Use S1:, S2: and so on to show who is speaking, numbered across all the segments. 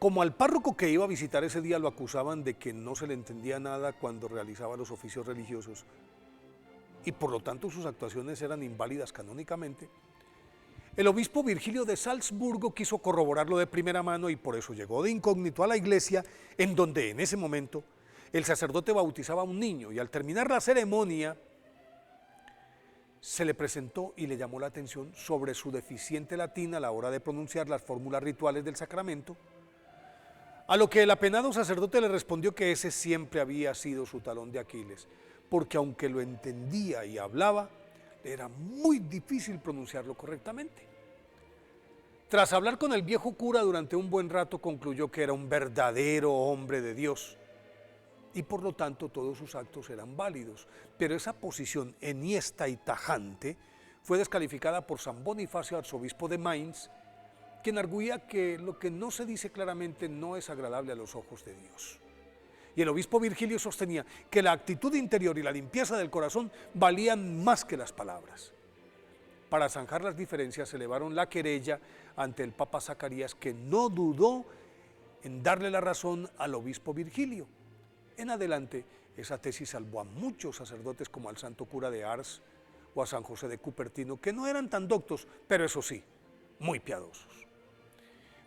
S1: Como al párroco que iba a visitar ese día lo acusaban de que no se le entendía nada cuando realizaba los oficios religiosos y por lo tanto sus actuaciones eran inválidas canónicamente, el obispo Virgilio de Salzburgo quiso corroborarlo de primera mano y por eso llegó de incógnito a la iglesia, en donde en ese momento el sacerdote bautizaba a un niño y al terminar la ceremonia se le presentó y le llamó la atención sobre su deficiente latín a la hora de pronunciar las fórmulas rituales del sacramento, a lo que el apenado sacerdote le respondió que ese siempre había sido su talón de Aquiles, porque aunque lo entendía y hablaba, le era muy difícil pronunciarlo correctamente. Tras hablar con el viejo cura durante un buen rato, concluyó que era un verdadero hombre de Dios y por lo tanto todos sus actos eran válidos, pero esa posición enhiesta y tajante fue descalificada por San Bonifacio, arzobispo de Mainz, quien arguía que lo que no se dice claramente no es agradable a los ojos de Dios. Y el obispo Virgilio sostenía que la actitud interior y la limpieza del corazón valían más que las palabras. Para zanjar las diferencias, elevaron la querella ante el Papa Zacarías, que no dudó en darle la razón al obispo Virgilio. En adelante, esa tesis salvó a muchos sacerdotes como al santo cura de Ars o a San José de Cupertino, que no eran tan doctos, pero eso sí, muy piadosos.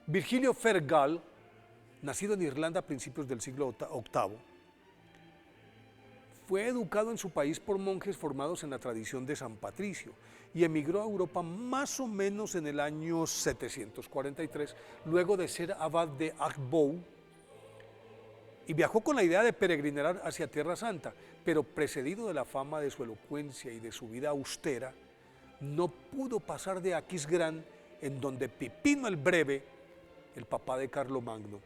S1: Virgilio Fergal, nacido en Irlanda a principios del siglo VIII, fue educado en su país por monjes formados en la tradición de San Patricio y emigró a Europa más o menos en el año 743, luego de ser abad de Aghbou, y viajó con la idea de peregrinar hacia Tierra Santa, pero precedido de la fama de su elocuencia y de su vida austera, no pudo pasar de Aquisgrán, en donde Pipino el Breve, el papá de Carlomagno,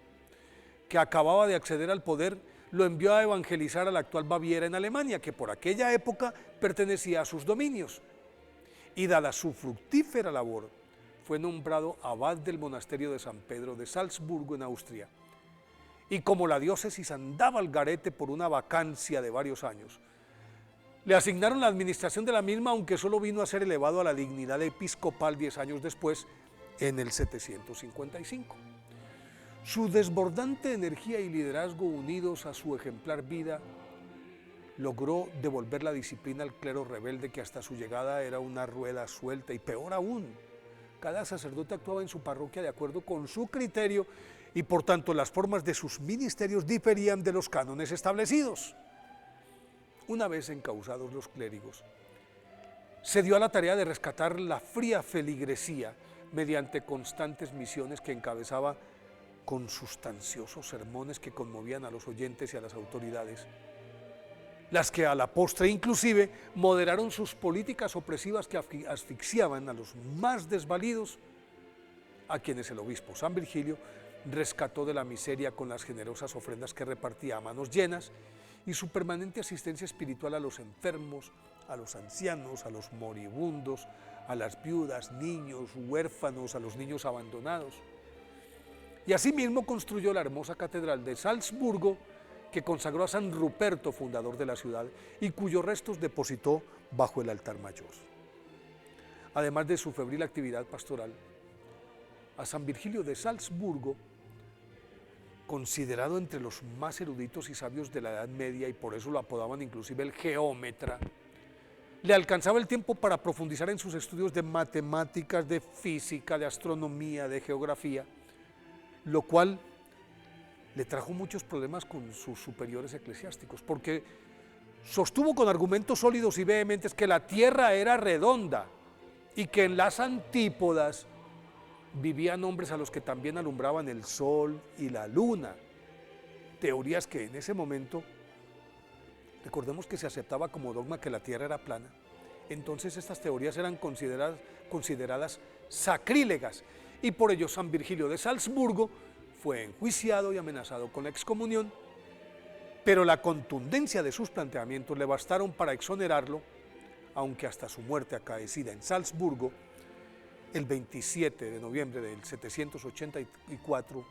S1: que acababa de acceder al poder, lo envió a evangelizar a la actual Baviera en Alemania, que por aquella época pertenecía a sus dominios. Y dada su fructífera labor, fue nombrado abad del monasterio de San Pedro de Salzburgo en Austria. Y como la diócesis andaba al garete por una vacancia de varios años, le asignaron la administración de la misma, aunque solo vino a ser elevado a la dignidad episcopal 10 años después, en el 755. Su desbordante energía y liderazgo, unidos a su ejemplar vida, logró devolver la disciplina al clero rebelde, que hasta su llegada era una rueda suelta, y peor aún, cada sacerdote actuaba en su parroquia de acuerdo con su criterio y por tanto las formas de sus ministerios diferían de los cánones establecidos. Una vez encausados los clérigos, se dio a la tarea de rescatar la fría feligresía mediante constantes misiones que encabezaba con sustanciosos sermones que conmovían a los oyentes y a las autoridades, las que a la postre inclusive moderaron sus políticas opresivas que asfixiaban a los más desvalidos, a quienes el obispo San Virgilio rescató de la miseria con las generosas ofrendas que repartía a manos llenas y su permanente asistencia espiritual a los enfermos, a los ancianos, a los moribundos, a las viudas, niños, huérfanos, a los niños abandonados. Y asimismo construyó la hermosa catedral de Salzburgo, que consagró a San Ruperto, fundador de la ciudad, y cuyos restos depositó bajo el altar mayor. Además de su febril actividad pastoral, a San Virgilio de Salzburgo, considerado entre los más eruditos y sabios de la Edad Media, y por eso lo apodaban inclusive el geómetra, le alcanzaba el tiempo para profundizar en sus estudios de matemáticas, de física, de astronomía, de geografía, lo cual le trajo muchos problemas con sus superiores eclesiásticos, porque sostuvo con argumentos sólidos y vehementes que la Tierra era redonda y que en las antípodas vivían hombres a los que también alumbraban el sol y la luna, teorías que en ese momento, recordemos que se aceptaba como dogma que la Tierra era plana. Entonces estas teorías eran consideradas sacrílegas, y por ello San Virgilio de Salzburgo fue enjuiciado y amenazado con la excomunión, pero la contundencia de sus planteamientos le bastaron para exonerarlo, aunque hasta su muerte acaecida en Salzburgo, el 27 de noviembre del 784,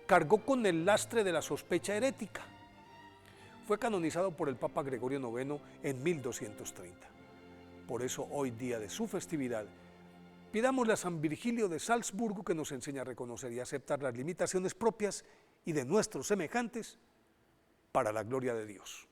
S1: cargó con el lastre de la sospecha herética. Fue canonizado por el Papa Gregorio IX en 1230. Por eso hoy día de su festividad Pidámosle a San Virgilio de Salzburgo que nos enseñe a reconocer y aceptar las limitaciones propias y de nuestros semejantes para la gloria de Dios.